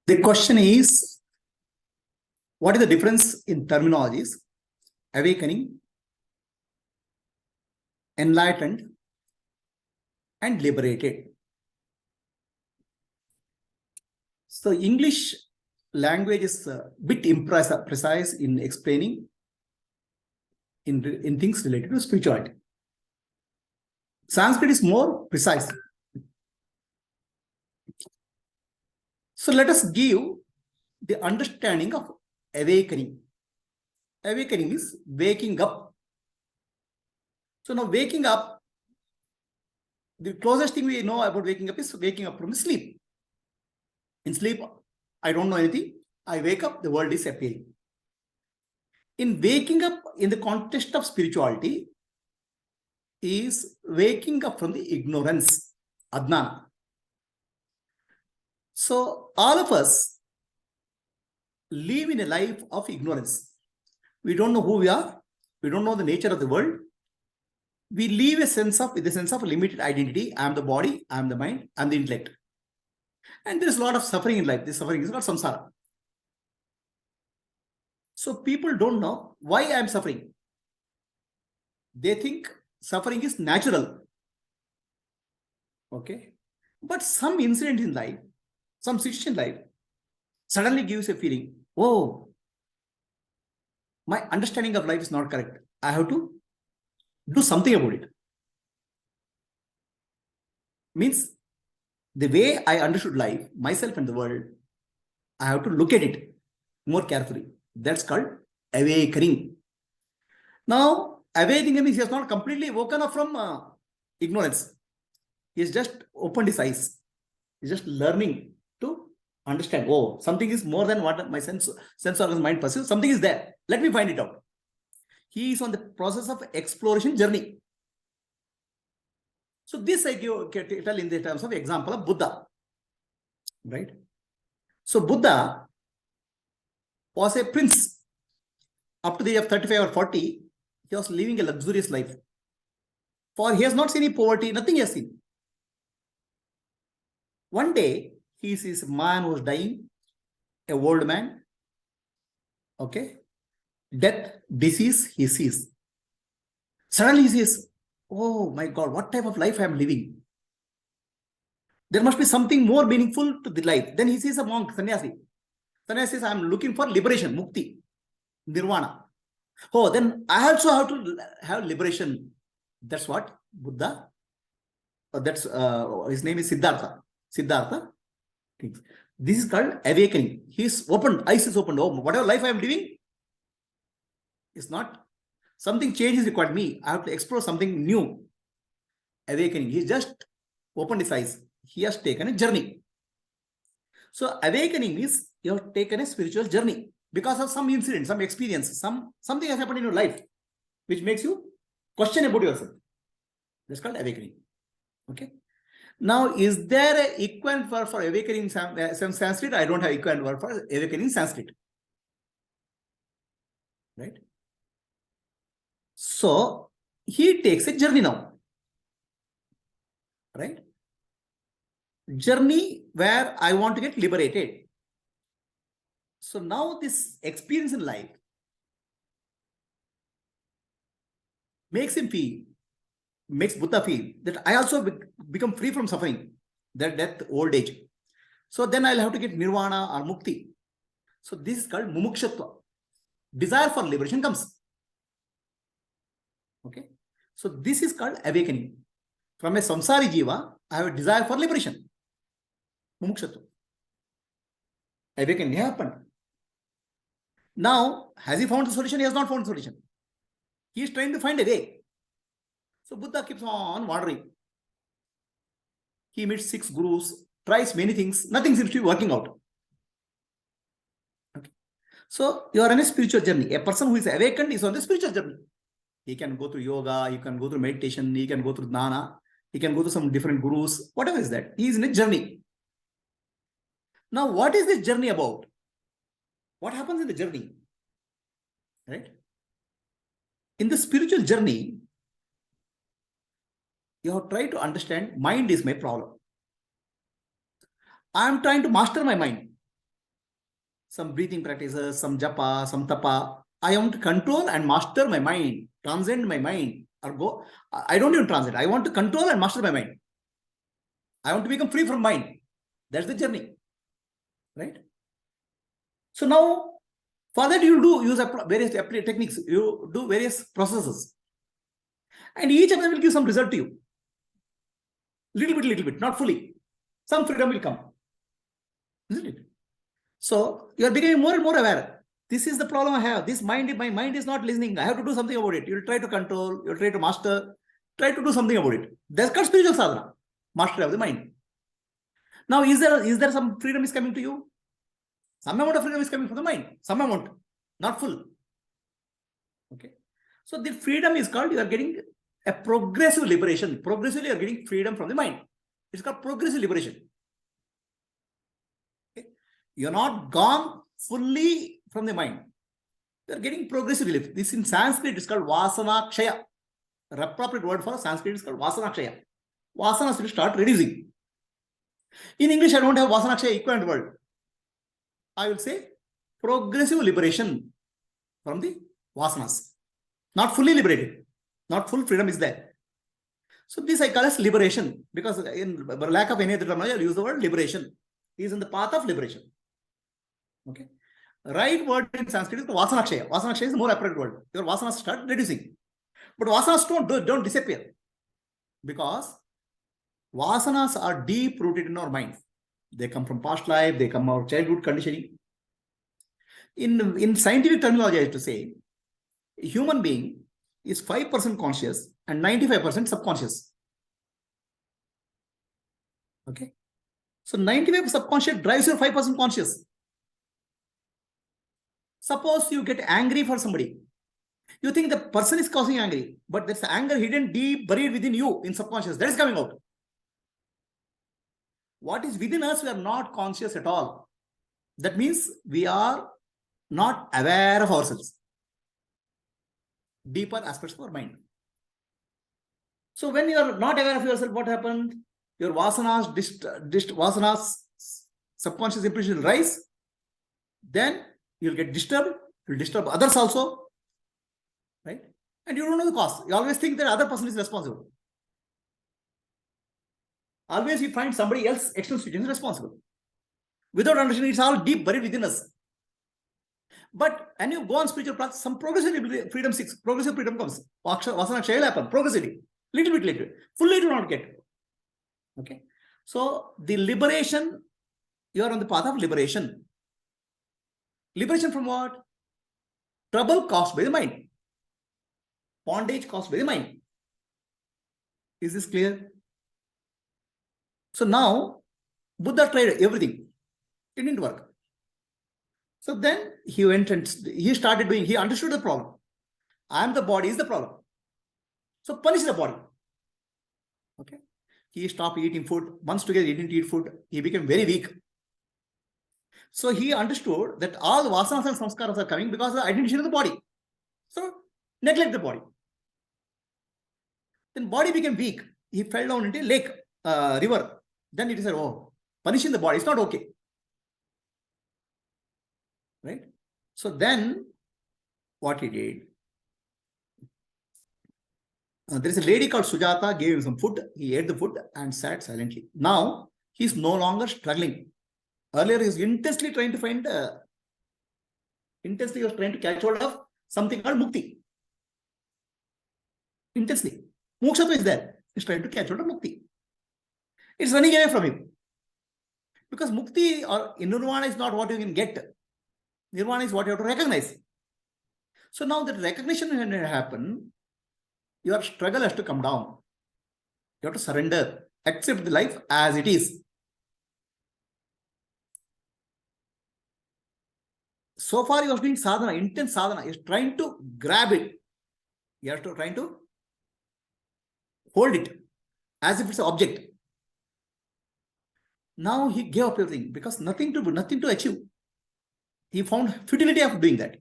The question is, what is the difference in terminologies? Awakening, enlightened, and liberated. So English language is a bit precise in explaining in things related to spirituality. Sanskrit is more precise. So let us give the understanding of awakening. Awakening is waking up. So now waking up, the closest thing we know about waking up is waking up from sleep. In sleep, I don't know anything. I wake up, the world is appearing. In waking up in the context of spirituality is waking up from the ignorance, adnana. So all of us live in a life of ignorance. We don't know who we are. We don't know the nature of the world. We live with the sense of limited identity. I am the body, I am the mind, I am the intellect. And there is a lot of suffering in life. This suffering is called samsara. So people don't know why I am suffering. They think suffering is natural. Okay. But some incident in life, some situation in life, suddenly gives a feeling, oh, my understanding of life is not correct. I have to do something about it. Means the way I understood life, myself and the world, I have to look at it more carefully. That's called awakening. Now, awakening means he has not completely woken up from ignorance. He has just opened his eyes. He's just learning to understand. Oh, something is more than what my sense organs mind perceives. Something is there. Let me find it out. He is on the process of exploration journey. So this I tell in the terms of example of Buddha. Right? So Buddha was a prince. Up to the age of 35 or 40, he was living a luxurious life. For he has not seen any poverty, nothing he has seen. One day, he sees a man who is dying, a old man. Okay. Death, disease, he sees. Suddenly he says, oh my God, what type of life I am living? There must be something more meaningful to the life. Then he sees a monk, sannyasi. Sannyasi says, I am looking for liberation, mukti, nirvana. Oh, then I also have to have liberation. That's what Buddha, his name is Siddhartha. Siddhartha. This is called awakening. He's opened, eyes is opened. Oh, whatever life I am living is not something change is required me. I have to explore something new. Awakening. He just opened his eyes. He has taken a journey. So awakening is you have taken a spiritual journey because of some incident, some experience, something has happened in your life, which makes you question about yourself. That's called awakening. Okay. Now, is there an equivalent word for awakening in some Sanskrit? I don't have equivalent word for awakening in Sanskrit. Right? So, he takes a journey now. Right? Journey where I want to get liberated. So, now this experience in life makes Buddha feel that I also become free from suffering, that death, old age. So then I'll have to get nirvana or mukti. So this is called mumukshatva. Desire for liberation comes. Okay. So this is called awakening. From a samsari jiva, I have a desire for liberation. Mumukshatva. Awakening happened. Now, has he found the solution? He has not found the solution. He is trying to find a way. So Buddha keeps on wandering. He meets 6 gurus, tries many things, nothing seems to be working out. Okay. So you are on a spiritual journey. A person who is awakened is on the spiritual journey. He can go through yoga, he can go through meditation, he can go through dhyana, he can go to some different gurus, whatever is that. He is in a journey. Now, what is this journey about? What happens in the journey? Right? In the spiritual journey, you have tried to understand mind is my problem. I am trying to master my mind. some breathing practices, some japa, some tapa. I want to control and master my mind, transcend my mind, or go. I don't even transit. I want to control and master my mind. I want to become free from mind. That's the journey, right? So now, for that you do use various techniques. You do various processes, and each of them will give some result to you. Little bit, not fully. Some freedom will come, isn't it? So you are becoming more and more aware. This is the problem I have. My mind is not listening. I have to do something about it. You'll try to control, you'll try to master, try to do something about it. That's called spiritual sadhana, mastery of the mind. Now, is there some freedom is coming to you? Some amount of freedom is coming from the mind. Some amount, not full. Okay. So the freedom is called, you are getting a progressive liberation. Progressively, you are getting freedom from the mind. It's called progressive liberation. Okay. You're not gone fully from the mind. You are getting progressive relief. This in Sanskrit is called vasana kshaya. The appropriate word for Sanskrit is called vasana kshaya. Vasanas will start reducing. In English, I don't have vasana kshaya equivalent word. I will say progressive liberation from the vasanas. Not fully liberated. Not full freedom is there. So this I call as liberation, because in lack of any other terminology, I'll use the word liberation. He is in the path of liberation. Okay. Right word in Sanskrit is vasana kshaya. Vasana kshaya is the more appropriate word. Your vasanas start reducing. But vasanas don't disappear, because vasanas are deep rooted in our mind. They come from past life, they come from childhood conditioning. In scientific terminology, I have to say, a human being is 5% conscious and 95% subconscious. Okay. So 95% subconscious drives your 5% conscious. Suppose you get angry for somebody. You think the person is causing angry, but that's the anger hidden deep, buried within you in subconscious. That is coming out. What is within us, we are not conscious at all. That means we are not aware of ourselves. Deeper aspects of our mind. So when you are not aware of yourself, what happened? Your vasanas, subconscious impression will rise. Then you'll get disturbed. You'll disturb others also. Right? And you don't know the cause. You always think that other person is responsible. Always you find somebody else, external situation, responsible. Without understanding, it's all deep buried within us. But when you go on spiritual path, some progressive freedom comes. Vasana kshaya will happen progressively. Little bit. Fully do not get. Okay. So the liberation, you are on the path of liberation. Liberation from what? Trouble caused by the mind. Bondage caused by the mind. Is this clear? So now, Buddha tried everything. It didn't work. So then he went and he started doing, he understood the problem. I am the body is the problem. So punish the body. Okay. He stopped eating food. Months together, he didn't eat food. He became very weak. So he understood that all the vasanas and samskaras are coming because of the identity of the body. So neglect the body. Then body became weak. He fell down into a lake, river. Then it is said, oh, punishing the body is not okay. Right? So then what he did, there is a lady called Sujata, gave him some food. He ate the food and sat silently. Now he is no longer struggling. Earlier he was intensely trying to find, intensely he was trying to catch hold of something called mukti. Intensely. Moksha is there. He's trying to catch hold of mukti. It's running away from him. Because mukti or nirvana is not what you can get. Nirvana is what you have to recognize. So now that recognition when it happens, your struggle has to come down. You have to surrender. Accept the life as it is. So far you are doing sadhana, intense sadhana. He is trying to grab it. You have to try to hold it as if it's an object. Now he gave up everything because nothing to achieve. He found futility of doing that.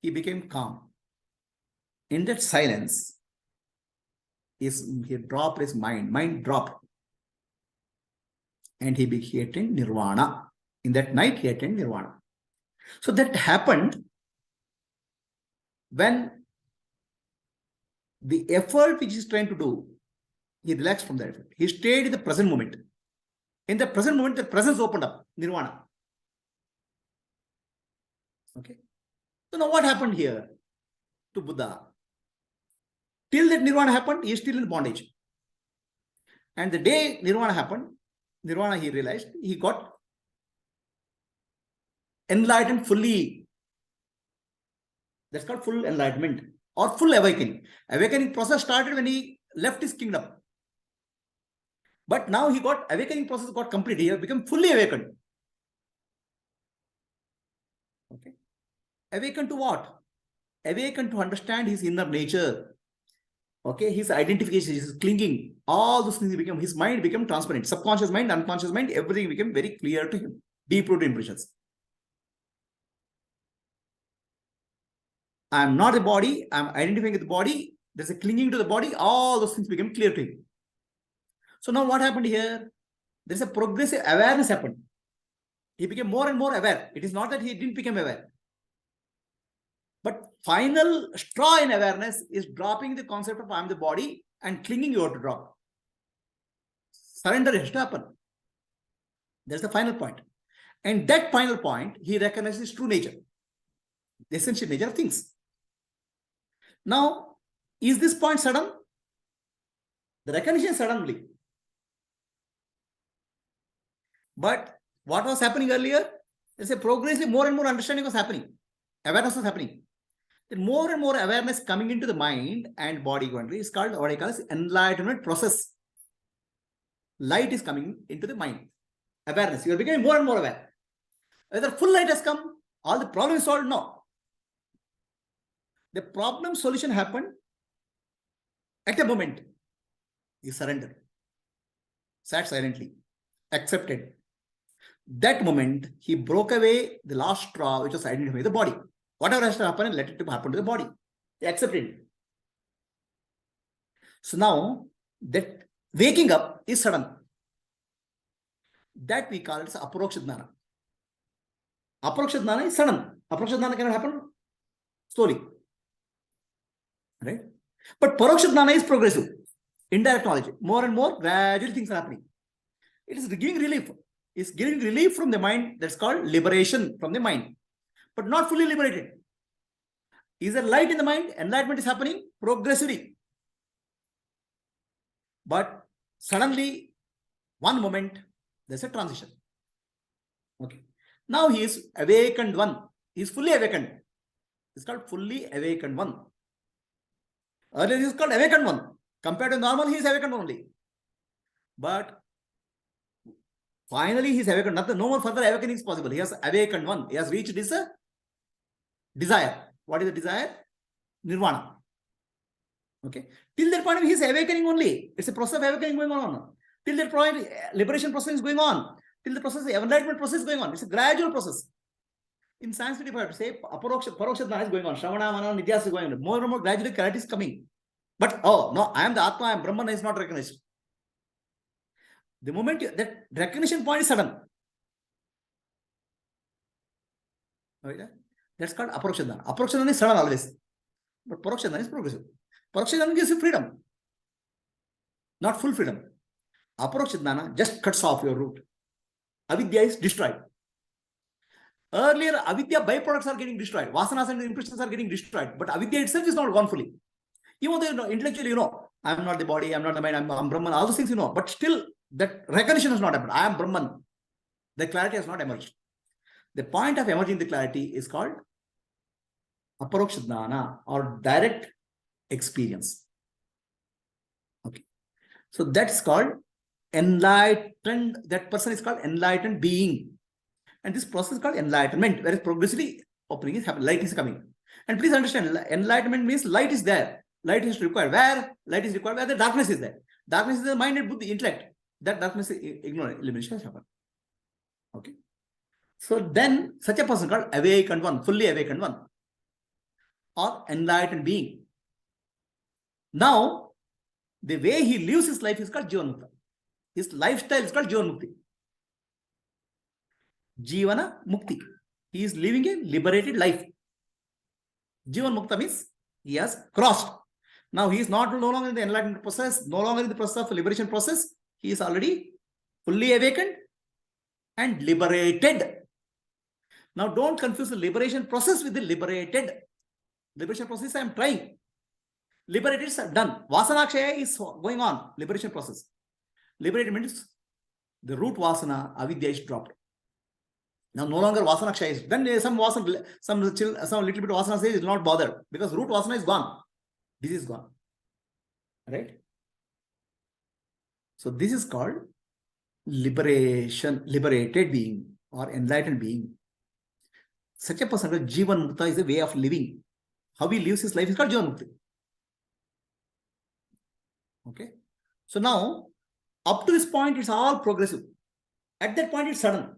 He became calm. In that silence, he dropped his mind dropped. And he attained nirvana. In that night, he attained nirvana. So that happened when the effort which he's trying to do, he relaxed from that effort. He stayed in the present moment. In the present moment, the presence opened up, nirvana. Okay. So now what happened here to Buddha? Till that nirvana happened, he is still in bondage. And the day nirvana happened, nirvana he realized, he got enlightened fully. That's called full enlightenment or full awakening. Awakening process started when he left his kingdom. But now he got awakening process got complete. He become fully awakened. Okay. Awakened to what? Awakened to understand his inner nature. Okay, his identification, his clinging, all those things become, his mind became transparent. Subconscious mind, unconscious mind, everything became very clear to him. Deep-rooted impressions. I am not a body, I am identifying with the body, there's a clinging to the body, all those things became clear to him. So now what happened here? There's a progressive awareness happened. He became more and more aware. It is not that he didn't become aware. But final straw in awareness is dropping the concept of I am the body and clinging you have to drop. Surrender has to happen. That's the final point. And that final point, he recognizes true nature, the essential nature of things. Now, is this point sudden? The recognition suddenly. But what was happening earlier? There's a progressive, more and more understanding was happening. Awareness was happening. Then more and more awareness coming into the mind and body is called what I call as enlightenment process. Light is coming into the mind. Awareness. You are becoming more and more aware. Whether full light has come, all the problem is solved? No. The problem solution happened at a moment. He surrendered. Sat silently. Accepted. That moment, he broke away the last straw, which was identified with the body. Whatever has to happen, let it happen to the body. He accepted it. So now, that waking up is sudden. That we call it as aparoksha jnana. Aparoksha jnana is sudden. Aparoksha jnana cannot happen slowly. Right? But paroksha jnana is progressive. Indirect knowledge. More and more, gradually things are happening. It is giving relief. It's giving relief from the mind. That's called liberation from the mind. But not fully liberated. Is there light in the mind? Enlightenment is happening progressively. But suddenly, one moment, there's a transition. Okay. Now he is awakened one. He is fully awakened. It's called fully awakened one. Earlier he is called awakened one. Compared to normal, he is awakened only. But finally, he is awakened. No more further awakening is possible. He has awakened one. He has reached his desire. What is the desire? Nirvana. Okay. Till that point, he is awakening only. It's a process of awakening going on. Till that point, liberation process is going on. Till the process, the enlightenment process is going on. It's a gradual process. In Sanskrit, if I have to say, paroksha jnana is going on. Shravana, Manana, Nidhyas is going on. More and more gradually clarity is coming. But, oh, no, I am the Atma, I am Brahman is not recognized. The moment that recognition point is sudden. Okay? That's called aparoksha jnana. Aparoksha jnana is sudden always. But paroksha jnana is progressive. Paroksha jnana gives you freedom. Not full freedom. Aparoksha jnana just cuts off your root. Avidya is destroyed. Earlier, avidya byproducts are getting destroyed. Vasanas and impressions are getting destroyed. But avidya itself is not gone fully. Even though intellectually, I am not the body, I am not the mind, I am Brahman, all those things you know. But still, that recognition has not happened. I am Brahman. The clarity has not emerged. The point of emerging the clarity is called aparoksha jnana or direct experience. Okay. So that's called enlightened. That person is called enlightened being. And this process is called enlightenment, whereas progressively opening is happening, light is coming. And please understand, enlightenment means light is there. Light is required. Where light is required? Where the darkness is there. Darkness is the mind and buddhi, intellect. That darkness is ignorant, elimination has happened. Okay. So then such a person called awakened one, fully awakened one, or enlightened being. Now, the way he lives his life is called Jivan Mukta. His lifestyle is called Jivan Mukti. Jivana Mukti. He is living a liberated life. Jivan Mukta means he has crossed. Now he is no longer in the enlightenment process, no longer in the process of liberation process. He is already fully awakened and liberated. Now don't confuse the liberation process with the liberated. Liberation process I am trying. Liberated is done. Vasanakshaya is going on. Liberation process. Liberated means the root vasana, avidya is dropped. Now no longer vasanakshaya is. Then some vasana, some little bit vasana is not bothered because root vasana is gone. This is gone. Right? So this is called liberation, liberated being or enlightened being. Such a person, Jivan Mukta, is a way of living. How he lives his life is called Jivan Mukti. Okay. So now, up to this point, it's all progressive. At that point, it's sudden.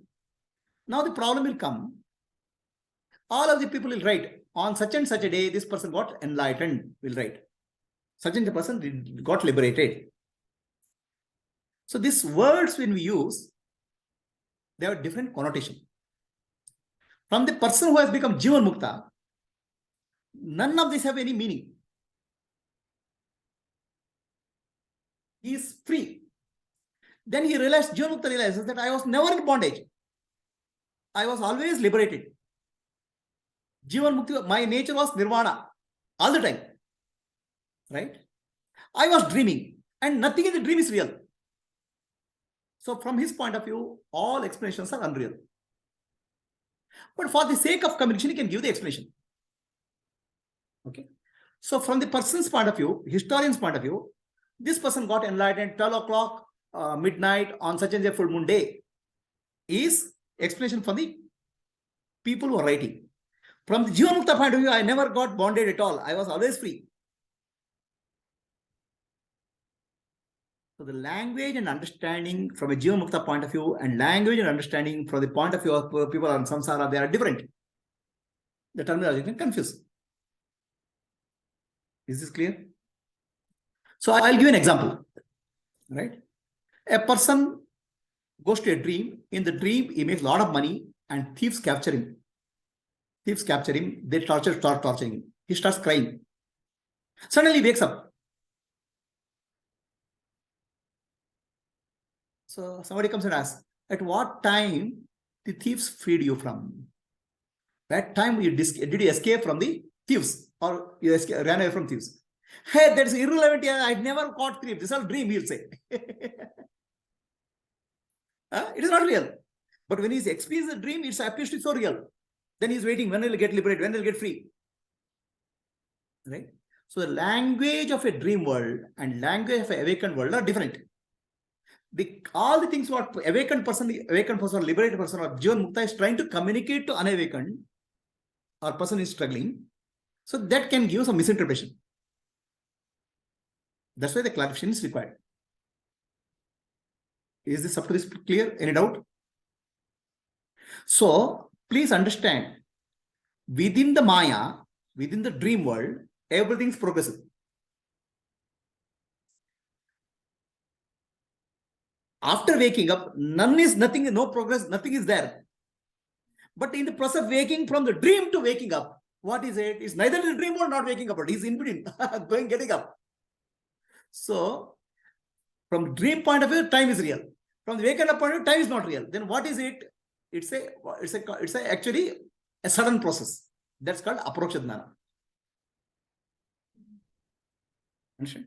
Now the problem will come. All of the people will write, on such and such a day, this person got enlightened, will write. Such and a person got liberated. So these words, when we use, they have different connotation. From the person who has become Jivan Mukta, none of this have any meaning. He is free. Then he realized, Jivan Mukta realizes that I was never in bondage. I was always liberated. Jivan Mukti, my nature was nirvana all the time. Right? I was dreaming and nothing in the dream is real. So from his point of view, all explanations are unreal. But for the sake of communication, he can give the explanation. Okay. So from the person's point of view, historian's point of view, this person got enlightened 12 o'clock, midnight on such and a full moon day is explanation for the people who are writing. From the Jivan Mukta point of view, I never got bonded at all. I was always free. So the language and understanding from a Jivan Mukta point of view and language and understanding from the point of view of people on samsara, they are different. The terminology can confuse. Is this clear? So I'll give you an example. Right? A person goes to a dream. In the dream, he makes a lot of money and thieves capture him. Thieves capture him. They start torturing him. He starts crying. Suddenly he wakes up. So somebody comes and asks, at what time the thieves freed you from? That time did you escape from the thieves or you ran away from thieves? Hey, that's irrelevant. I never caught thieves. This is all dream, he'll say. It is not real. But when he's experienced the dream, it appears to be so real. Then he's waiting, when will get liberated, when will get free. Right? So the language of a dream world and language of an awakened world are different. All the things what awakened person, or liberated person, or Jivan Mukta is trying to communicate to unawakened or person is struggling. So that can give some misinterpretation. That's why the clarification is required. Is this up to this clear? Any doubt? So please understand, within the Maya, within the dream world, everything is progressive. After waking up, nothing, no progress, nothing is there. But in the process of waking from the dream to waking up, what is it? It's neither the dream or not waking up, but he's in between, getting up. So, from dream point of view, time is real. From the waking up point of view, time is not real. Then what is it? It's actually a sudden process. That's called aproksha jnana. Understand?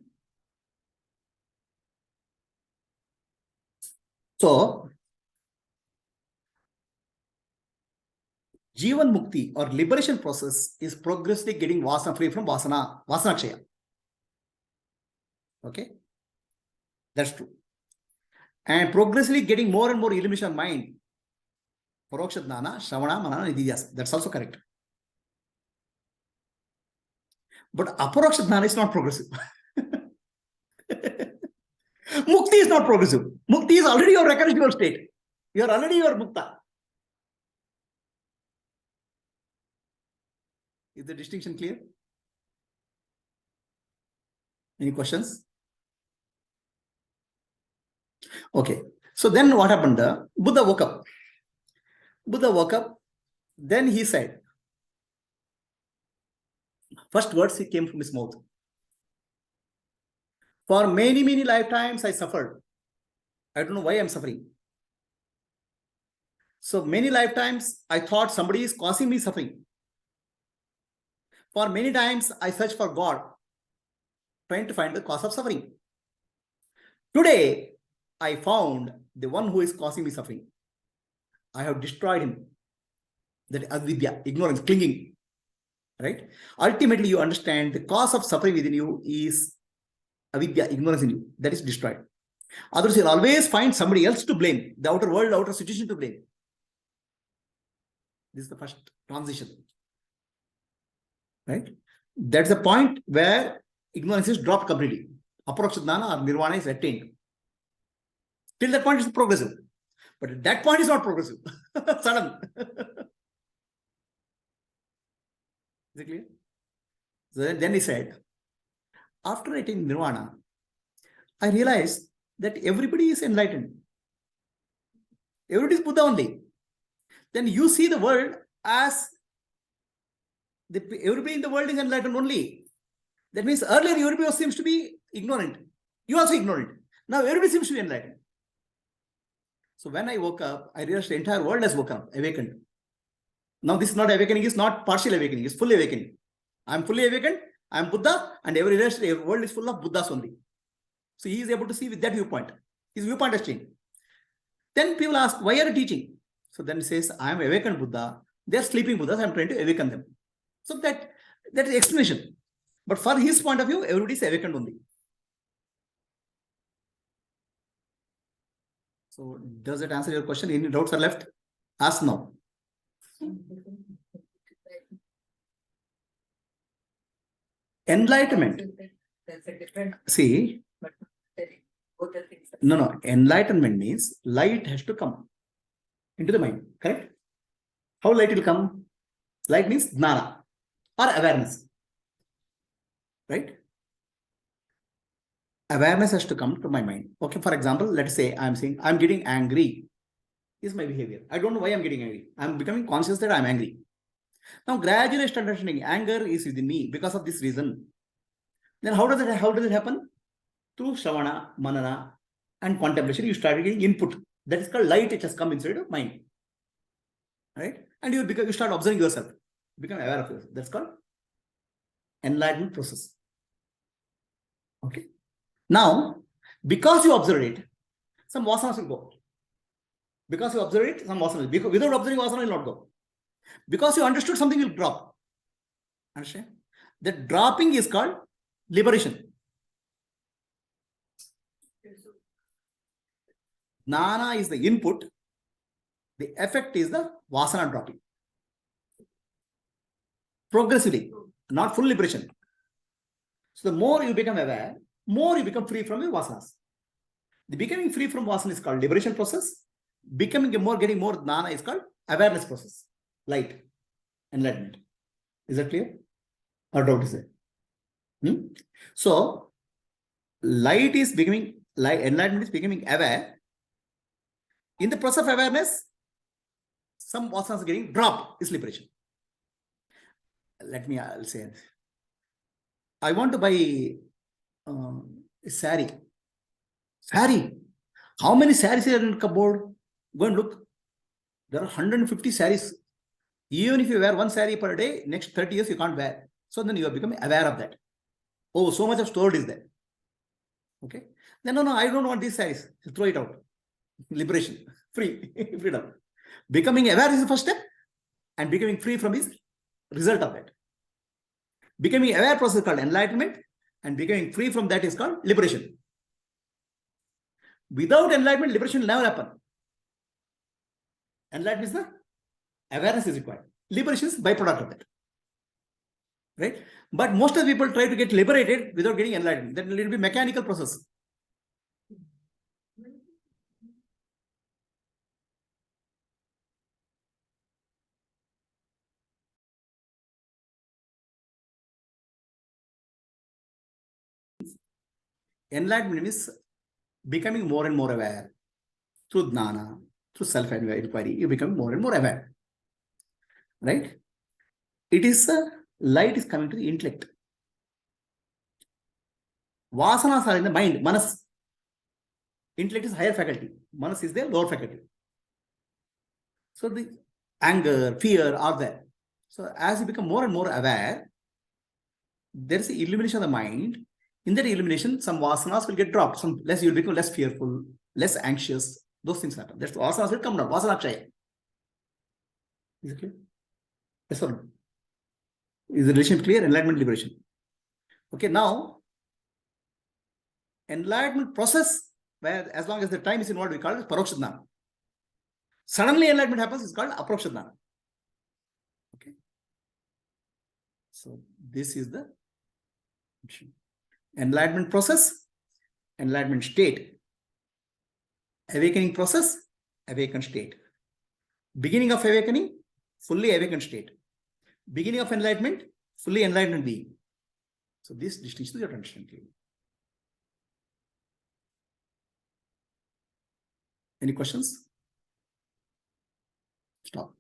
So, Jivan Mukti or liberation process is progressively getting vasana free from vasanakshaya. Okay? That's true. And progressively getting more and more illumination of mind. Paroksha jnana, shravana, manana, nididhyasa. That's also correct. But aparoksha jnana is not progressive. Mukti is not progressive. Mukti is already your recognition state. You are already your mukta. Is the distinction clear? Any questions? Okay. So then what happened? Buddha woke up. Buddha woke up. Then he said, first words he came from his mouth. For many, many lifetimes I suffered. I don't know why I'm suffering. So many lifetimes I thought somebody is causing me suffering. For many times I searched for God, trying to find the cause of suffering. Today, I found the one who is causing me suffering. I have destroyed him. That is avidya, ignorance, clinging. Right? Ultimately, you understand the cause of suffering within you is avidya, ignorance in you. That is destroyed. Others will always find somebody else to blame, the outer world, outer situation to blame. This is the first transition. Right? That's the point where ignorance is dropped completely. Aparoksha jnana or nirvana is attained. Till that point, it's progressive. But at that point, is not progressive. Sudden. Is it clear? So then he said, after attaining nirvana, I realized that everybody is enlightened. Everybody is Buddha only. Then you see the world as everybody in the world is enlightened only. That means earlier everybody seems to be ignorant. You also ignorant. Now everybody seems to be enlightened. So when I woke up, I realized the entire world has woken up, awakened. Now this is not awakening, it's not partial awakening, it's fully awakening. I'm fully awakened, I'm Buddha, and every world is full of Buddhas only. So he is able to see with that viewpoint. His viewpoint has changed. Then people ask, why are you teaching? So then he says, I am awakened Buddha. They are sleeping Buddhas, I am trying to awaken them. So that is explanation. But for his point of view, everybody is awakened only. So does it answer your question? Any doubts are left? Ask now. Enlightenment. See, no. Enlightenment means light has to come into the mind. Correct? How light will come? Light means jnana or awareness. Right? Awareness has to come to my mind. Okay, for example, let's say I'm saying I'm getting angry. Is my behavior. I don't know why I'm getting angry. I'm becoming conscious that I'm angry. Now, gradually I start understanding anger is within me because of this reason. Then how does it happen? Through Shravana, Manana, and contemplation, you start getting input. That is called light, it has come inside of mind. Right? And you start observing yourself. Become aware of yourself. That's called enlightenment process. Okay. Now, because you observe it, some vasanas will go. Because you observe it, some vasana will. Without observing, vasana will not go. Because you understood, something will drop. Understand? The dropping is called liberation. Jnana is the input. The effect is the vasana dropping. Progressively, not full liberation. So the more you become aware, more you become free from your vasanas. The becoming free from vasana is called liberation process. Getting more jnana is called awareness process. Light, enlightenment. Is that clear? Or doubt is there? So enlightenment is becoming aware. In the process of awareness, some vasanas getting dropped is liberation. I'll say, I want to buy a saree. How many sarees are in the cupboard? Go and look. There are 150 sarees. Even if you wear one saree per day, next 30 years you can't wear. So then you are becoming aware of that. Oh, so much of stored is there. Okay. Then no, I don't want these sarees. Throw it out. Liberation. Freedom. Becoming aware is the first step, and becoming free from is result of that. Becoming aware process is called enlightenment, and becoming free from that is called liberation. Without enlightenment, liberation will never happen. Enlightenment is the awareness is required. Liberation is byproduct of that. Right? But most of the people try to get liberated without getting enlightened. That will be mechanical process. Enlightenment is becoming more and more aware through jnana, through self-inquiry. You become more and more aware. right? It is light is coming to the intellect. Vasanas are in the mind, manas. Intellect is higher faculty. Manas is the lower faculty. So the anger, fear are there. So as you become more and more aware, there is the illumination of the mind. In that illumination, some vasanas will get dropped. Some less, you'll become less fearful, less anxious. Those things happen. That's vasanas will come down. Vasana chaya. Is it clear? Yes or no? Is the relation clear? Enlightenment, liberation. Okay, now enlightenment process, where as long as the time is involved, we call it paroksha. Suddenly enlightenment happens, it's called aproksha. Okay. So this is the enlightenment process, enlightenment state, awakening process, awakened state. Beginning of awakening, fully awakened state. Beginning of enlightenment, fully enlightened being. So this distinction you have to understand clearly. Any questions? Stop.